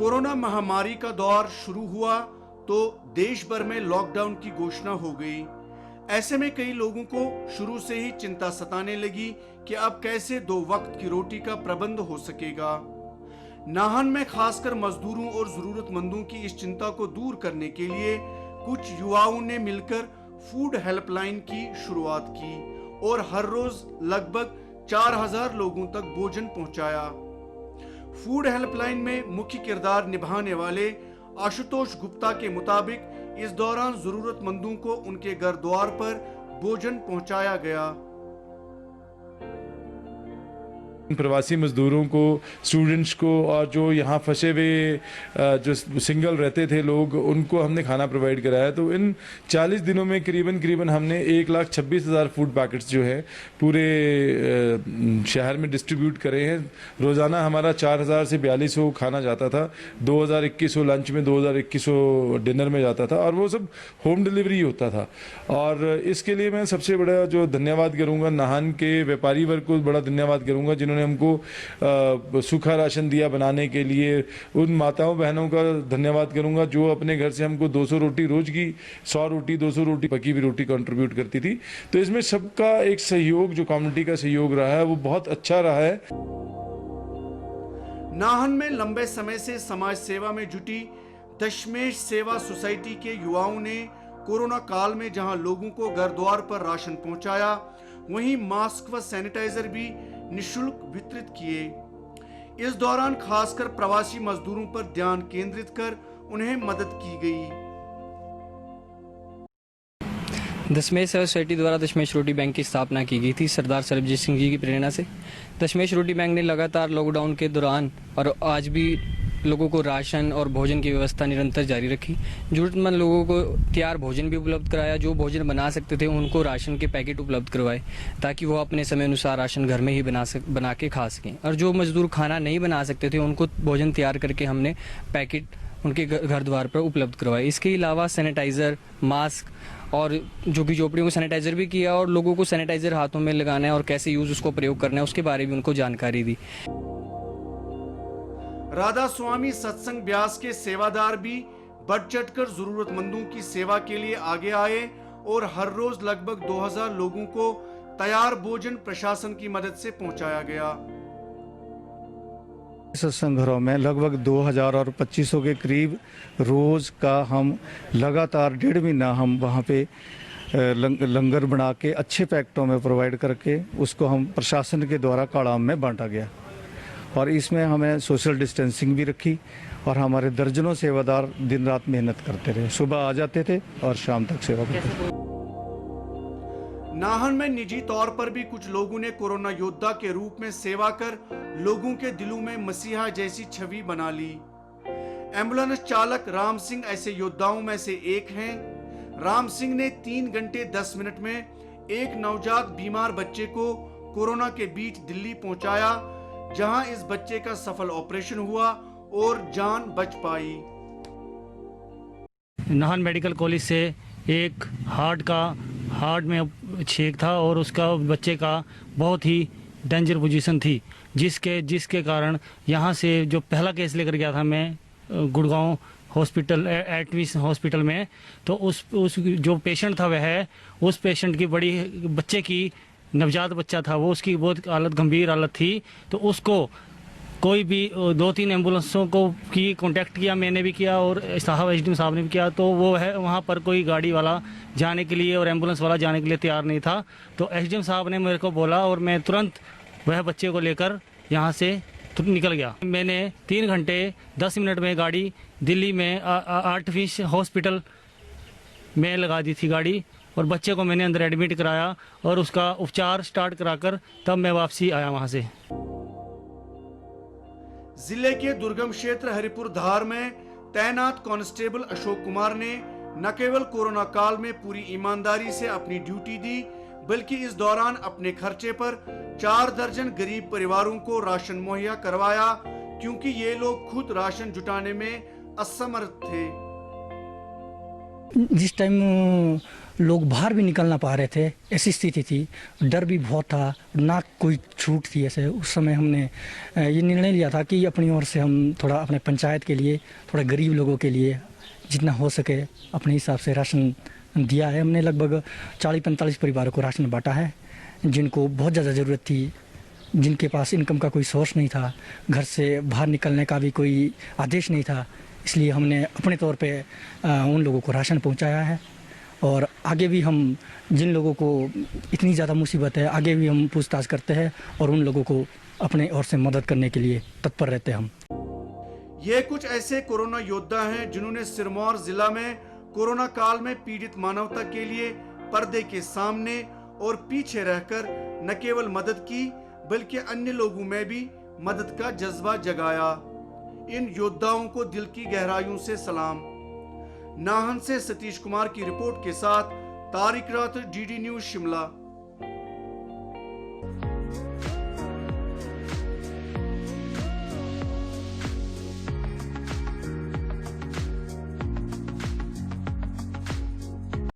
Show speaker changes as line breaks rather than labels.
Corona महामारी का दौर शुरू हुआ तो देश भर में लॉकडाउन की घोषणा हो गई। ऐसे में कई लोगों को शुरू से ही चिंता सताने लगी कि अब कैसे 2 वक्त की रोटी का प्रबंध हो सकेगा। नाहन में खासकर मजदूरों और जरूरतमंदों की इस चिंता को दूर करने के लिए कुछ युवाओं ने मिलकर फूड हेल्पलाइन की शुरुआत की और हर रोज लगभग 4000 लोगों तक भोजन पहुंचाया। फूड हेल्पलाइन में मुख्य किरदार निभाने वाले आशुतोष गुप्ता के मुताबिक इस दौरान जरूरतमंदों को उनके घर द्वार पर भोजन पहुंचाया गया।
प्रवासी मज़दूरों को, स्टूडेंट्स को और जो यहाँ फंसे हुए जो सिंगल रहते थे लोग, उनको हमने खाना प्रोवाइड कराया। तो इन 40 दिनों में करीबन हमने 1,26,000 फूड पैकेट्स जो है पूरे शहर में डिस्ट्रीब्यूट करे हैं। रोज़ाना हमारा 4,000 से 4,200 खाना जाता था, 2,000-2,100 लंच में, 2,000-2,100 डिनर में जाता था और वो सब होम डिलीवरी होता था। और इसके लिए मैं सबसे बड़ा जो धन्यवाद करूँगा नाहन के व्यापारी वर्ग को बड़ा धन्यवाद करूँगा जिन्होंने हमको सूखा राशन दिया बनाने के लिए। उन माताओं बहनों का धन्यवाद करूंगा जो अपने घर से हमको 200 रोटी रोज की, 100 रोटी 200 रोटी पकी हुई रोटी कंट्रीब्यूट करती थी। तो इसमें सबका एक सहयोग, जो कम्युनिटी का सहयोग रहा है, वो बहुत अच्छा रहा है।
नाहन में लंबे समय से समाज सेवा में जुटी दशमेश सेवा सोसाइटी के युवाओं ने कोरोना काल में जहां लोगों को घर द्वार पर राशन पहुंचाया, वहीं मास्क व सैनिटाइजर भी निशुल्क वितरित किए। इस दौरान खासकर प्रवासी मजदूरों पर ध्यान केंद्रित कर उन्हें मदद की गई।
दशमेश सेवा सोसाइटी द्वारा दशमेश रोटी बैंक की स्थापना की गई थी सरदार सरबजीत सिंह जी की प्रेरणा से। दशमेश रोटी बैंक ने लगातार लॉकडाउन के दौरान और आज भी लोगों को राशन और भोजन की व्यवस्था निरंतर जारी रखी। जरूरतमंद लोगों को तैयार भोजन भी उपलब्ध कराया। जो भोजन बना सकते थे उनको राशन के पैकेट उपलब्ध करवाए ताकि वो अपने समय अनुसार राशन घर में ही बना के खा सकें। और जो मजदूर खाना नहीं बना सकते थे उनको भोजन तैयार करके हमने पैकेट उनके घर द्वार पर उपलब्ध करवाए। इसके अलावा सैनिटाइज़र, मास्क और जो कि झोपड़ियों को सैनिटाइज़र भी किया और लोगों को सैनिटाइज़र हाथों में लगाना है और कैसे यूज़ उसको प्रयोग करना है उसके बारे में उनको जानकारी दी।
राधा स्वामी सत्संग ब्यास के सेवादार भी बढ़ चढ़कर जरूरतमंदों की सेवा के लिए आगे आए और हर रोज लगभग 2000 लोगों को तैयार भोजन प्रशासन की मदद से पहुंचाया गया।
सत्संग घरों में लगभग 2000 और 2500 के करीब रोज का हम लगातार 1.5 महीना हम वहाँ पे लंगर बना के अच्छे पैकेटों में प्रोवाइड करके उसको हम प्रशासन के द्वारा काड़ाम में बांटा गया। और इसमें हमें सोशल डिस्टेंसिंग भी रखी और हमारे दर्जनों सेवादार दिन रात मेहनत करते रहे। सुबह आ जाते थे और शाम तक सेवा करते थे।
नाहन में निजी तौर पर भी कुछ लोगों ने कोरोना योद्धा के रूप में सेवा कर लोगों के दिलों में मसीहा जैसी छवि बना ली। एम्बुलेंस चालक राम सिंह ऐसे योद्धाओं में से एक हैं। राम सिंह ने 3 घंटे 10 मिनट में एक नवजात बीमार बच्चे को कोरोना के बीच दिल्ली पहुंचाया, जहां इस बच्चे का सफल ऑपरेशन हुआ और जान बच पाई।
नाहन मेडिकल कॉलेज से एक हार्ट में छेद था और उसका बच्चे का बहुत ही डेंजर पोजीशन थी, जिसके कारण यहाँ से जो पहला केस लेकर गया था मैं गुड़गांव हॉस्पिटल, एटवीस हॉस्पिटल में, तो उस जो पेशेंट था वह उस पेशेंट की बच्चे की नवजात बच्चा था, वो उसकी बहुत हालत गंभीर हालत थी। तो उसको कोई भी 2-3 एम्बुलेंसों को की कांटेक्ट किया, मैंने भी किया और साहब एसडीएम साहब ने भी किया। तो वो है वहाँ पर कोई गाड़ी वाला जाने के लिए और एम्बुलेंस वाला जाने के लिए तैयार नहीं था। तो एसडीएम साहब ने मेरे को बोला और मैं तुरंत वह बच्चे को लेकर यहाँ से निकल गया। मैंने 3 घंटे 10 मिनट में गाड़ी दिल्ली में आर्टिफिश हॉस्पिटल में लगा दी थी गाड़ी और बच्चे को मैंने अंदर एडमिट कराया और उसका उपचार स्टार्ट कराकर तब मैं वापसी आया वहां से।
जिले के दुर्गम क्षेत्र हरिपुर धार में तैनात कांस्टेबल अशोक कुमार ने न केवल कोरोना काल में पूरी ईमानदारी से अपनी ड्यूटी दी, बल्कि इस दौरान अपने खर्चे पर 4 दर्जन गरीब परिवारों को राशन मुहैया करवाया, क्योंकि ये लोग खुद राशन जुटाने में असमर्थ थे।
जिस टाइम लोग बाहर भी निकल ना पा रहे थे, ऐसी स्थिति थी। डर भी बहुत था, ना कोई छूट थी। ऐसे उस समय हमने ये निर्णय लिया था कि अपनी ओर से हम थोड़ा अपने पंचायत के लिए, थोड़ा गरीब लोगों के लिए जितना हो सके अपने हिसाब से राशन दिया है। हमने लगभग 40-45 परिवारों को राशन बांटा है, जिनको बहुत ज़्यादा ज़रूरत थी, जिनके पास इनकम का कोई सोर्स नहीं था, घर से बाहर निकलने का भी कोई आदेश नहीं था। इसलिए हमने अपने तौर पे उन लोगों को राशन पहुंचाया है। और आगे भी हम जिन लोगों को इतनी ज़्यादा मुसीबत है, आगे भी हम पूछताछ करते हैं और उन लोगों को अपने ओर से मदद करने के लिए तत्पर रहते हैं हम।
ये कुछ ऐसे कोरोना योद्धा हैं जिन्होंने सिरमौर जिला में कोरोना काल में पीड़ित मानवता के लिए पर्दे के सामने और पीछे रहकर न केवल मदद की बल्कि अन्य लोगों में भी मदद का जज्बा जगाया। इन योद्धाओं को दिल की गहराइयों से सलाम। नाहन से सतीश कुमार की रिपोर्ट के साथ तारिक रात, डीडी न्यूज शिमला।